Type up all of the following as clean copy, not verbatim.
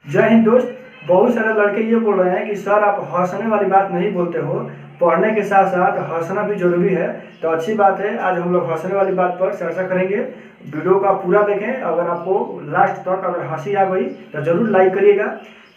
जय हिंद दोस्त। बहुत सारे लड़के ये बोल रहे हैं कि सर आप हंसने वाली बात नहीं बोलते हो, पढ़ने के साथ साथ हंसना भी जरूरी है। तो अच्छी बात है, आज हम लोग हंसने वाली बात पर चर्चा करेंगे। वीडियो का पूरा देखें। अगर आपको लास्ट तक अगर हंसी आ गई तो ज़रूर लाइक करिएगा,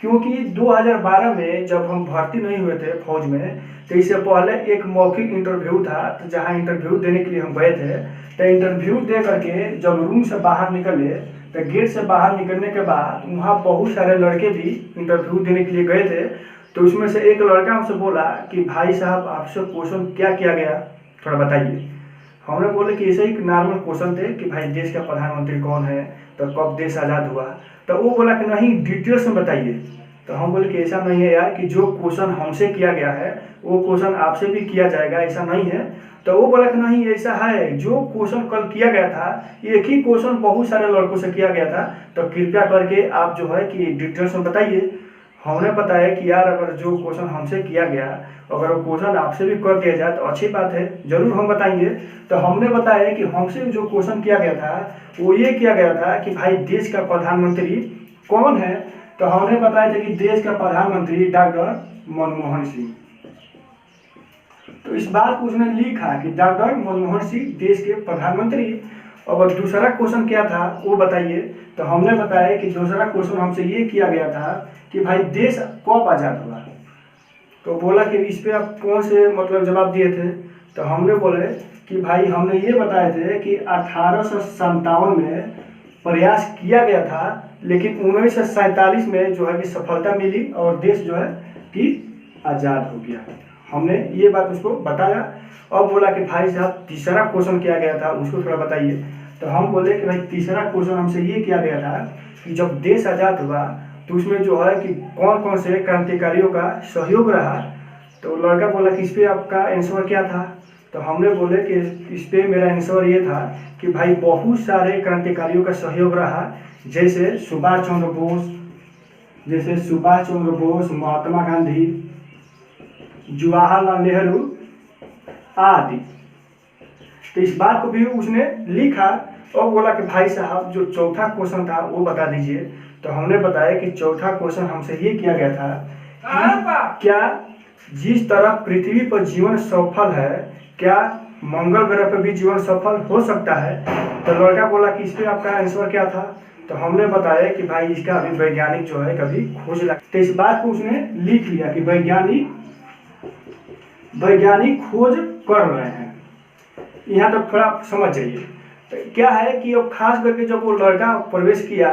क्योंकि 2012 में जब हम भर्ती नहीं हुए थे फौज में, तो इससे पहले एक मौखिक इंटरव्यू था। तो जहाँ इंटरव्यू देने के लिए हम गए थे, तो इंटरव्यू दे करके जब रूम से बाहर निकले, तो गेट से बाहर निकलने के बाद वहाँ बहुत सारे लड़के भी इंटरव्यू देने के लिए गए थे। तो उसमें से एक लड़का हमसे बोला कि भाई साहब आपसे क्वेश्चन क्या किया गया, थोड़ा बताइए। हमने बोले कि ऐसे ही नॉर्मल क्वेश्चन थे कि भाई देश का प्रधानमंत्री कौन है, तो कब देश आज़ाद हुआ। तो वो बोला कि नहीं, डिटेल्स में बताइए। तो हम बोले कि ऐसा नहीं है यार, कि जो क्वेश्चन हमसे किया गया है वो क्वेश्चन आपसे भी किया जाएगा, ऐसा नहीं है। तो वो बोला कि नहीं ऐसा है, जो क्वेश्चन कल किया गया था एक ही क्वेश्चन बहुत सारे लड़कों से किया गया था, तो कृपया करके आप जो है कि डिटेल्स में बताइए। हमने बताया कि यार अगर जो क्वेश्चन हमसे किया गया, अगर वो क्वेश्चन आपसे भी कर दिया जाए तो अच्छी बात है, जरूर हम बताएंगे। तो हमने बताया कि हमसे जो क्वेश्चन किया गया था वो ये किया गया था कि भाई देश का प्रधानमंत्री कौन है। तो हमने बताया था कि देश का प्रधानमंत्री डॉक्टर मनमोहन सिंह। तो इस बात को उसने लिखा कि डॉक्टर मनमोहन सिंह देश के प्रधानमंत्री। और दूसरा क्वेश्चन क्या था वो बताइए। तो हमने बताया कि दूसरा क्वेश्चन हमसे ये किया गया था कि भाई देश कब आज़ाद हुआ। तो बोला कि इस पे आप कौन से मतलब जवाब दिए थे। तो हमने बोले कि भाई हमने ये बताए थे कि 1857 में प्रयास किया गया था, लेकिन 1947 में जो है कि सफलता मिली और देश जो है कि आज़ाद हो गया। हमने ये बात उसको बताया। और बोला कि भाई साहब तीसरा क्वेश्चन किया गया था उसको थोड़ा बताइए। तो हम बोले कि भाई तीसरा क्वेश्चन हमसे ये किया गया था कि जब देश आज़ाद हुआ तो उसमें जो है कि कौन कौन से क्रांतिकारियों का सहयोग रहा। तो लड़का बोला कि इस पर आपका आंसर क्या था। तो हमने बोले कि इस पर मेरा आंसर ये था कि भाई बहुत सारे क्रांतिकारियों का सहयोग रहा, जैसे सुभाष चंद्र बोस, महात्मा गांधी, जवाहरलाल नेहरू आदि। तो इस बात को भी उसने लिखा और बोला कि भाई साहब जो चौथा क्वेश्चन था वो बता दीजिए। तो हमने बताया कि चौथा क्वेश्चन हमसे ये किया गया था कि क्या जिस तरह पृथ्वी पर जीवन सफल है, क्या मंगल ग्रह पर भी जीवन सफल हो सकता है। तो लड़का बोला कि इस पर आपका आंसर क्या था। तो हमने बताया कि भाई इसका अभी वैज्ञानिक जो है कभी खोज लगा। तो इस बात को उसने लिख लिया कि वैज्ञानिक खोज कर रहे हैं। यहाँ तक थोड़ा समझ जाइए। तो क्या है कि अब खास करके जब वो लड़का प्रवेश किया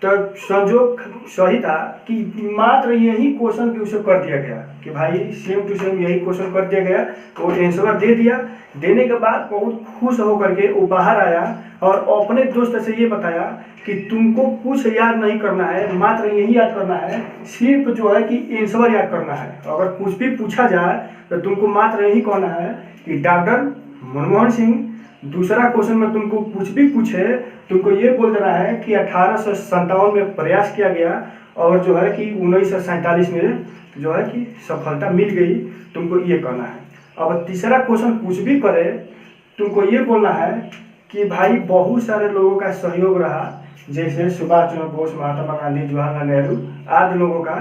तो संजोग सही था कि मात्र यही क्वेश्चन भी उसे कर दिया गया कि भाई सेम टू सेम यही क्वेश्चन कर दिया गया। तो वो आंसर दे दिया। देने के बाद बहुत खुश होकर के वो बाहर आया और अपने दोस्त से ये बताया कि तुमको कुछ याद नहीं करना है, मात्र यही याद करना है, सिर्फ जो है कि आंसर याद करना है। अगर कुछ भी पूछा जाए तो तुमको मात्र यही कहना है कि डॉक्टर मनमोहन सिंह। दूसरा क्वेश्चन में तुमको कुछ भी पूछे, तुमको ये बोल देना है कि 1857 में प्रयास किया गया और जो है कि 1947 में जो है कि सफलता मिल गई, तुमको ये कहना है। अब तीसरा क्वेश्चन कुछ भी करे, तुमको ये बोलना है कि भाई बहुत सारे लोगों का सहयोग रहा, जैसे सुभाष चंद्र बोस, महात्मा गांधी, जवाहरलाल नेहरू आदि लोगों का।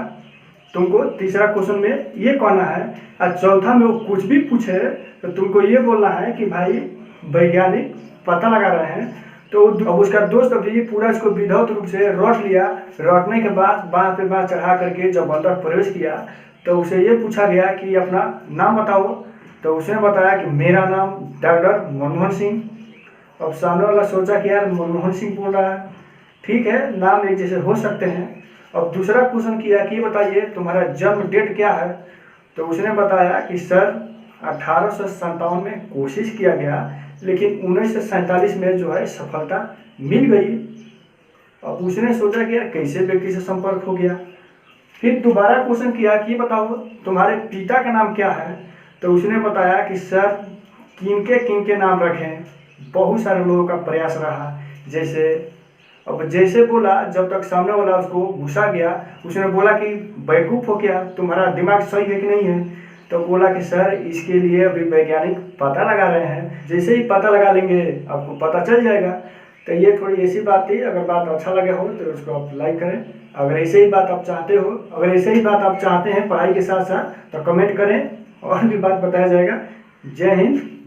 तुमको तीसरा क्वेश्चन में ये कहना है। और चौथा में वो कुछ भी पूछे तो तुमको ये बोलना है कि भाई वैज्ञानिक पता लगा रहे हैं। तो अब उसका दोस्त अभी पूरा इसको विधिवत रूप से रट लिया। रटने के बाद बाँह पे बाँह चढ़ा करके जब अंदर प्रवेश किया तो उसे ये पूछा गया कि अपना नाम बताओ। तो उसने बताया कि मेरा नाम डॉक्टर मनमोहन सिंह। अब सामने वाला सोचा कि यार मनमोहन सिंह बोल रहा है, ठीक है, नाम एक जैसे हो सकते हैं। अब दूसरा क्वेश्चन किया कि बताइए तुम्हारा जन्म डेट क्या है। तो उसने बताया कि सर 1857 में कोशिश किया गया, लेकिन 1947 में जो है सफलता मिल गई। अब उसने सोचा कि यार कैसे व्यक्ति से संपर्क हो गया। फिर दोबारा क्वेश्चन किया कि बताओ तुम्हारे पिता का नाम क्या है। तो उसने बताया कि सर किनके नाम रखें, बहुत सारे लोगों का प्रयास रहा। जैसे बोला, जब तक सामने वाला उसको घुसा गया, उसने बोला कि बेवकूफ़ हो क्या, तुम्हारा दिमाग सही है कि नहीं है। तो बोला कि सर इसके लिए अभी वैज्ञानिक पता लगा रहे हैं, जैसे ही पता लगा लेंगे आपको पता चल जाएगा। तो ये थोड़ी ऐसी बात थी। अगर बात अच्छा लगे हो तो उसको आप लाइक करें। अगर ऐसे ही बात आप चाहते हो, अगर ऐसे ही बात आप चाहते हैं पढ़ाई के साथ साथ, तो कमेंट करें और भी बात बताया जाएगा। जय हिंद।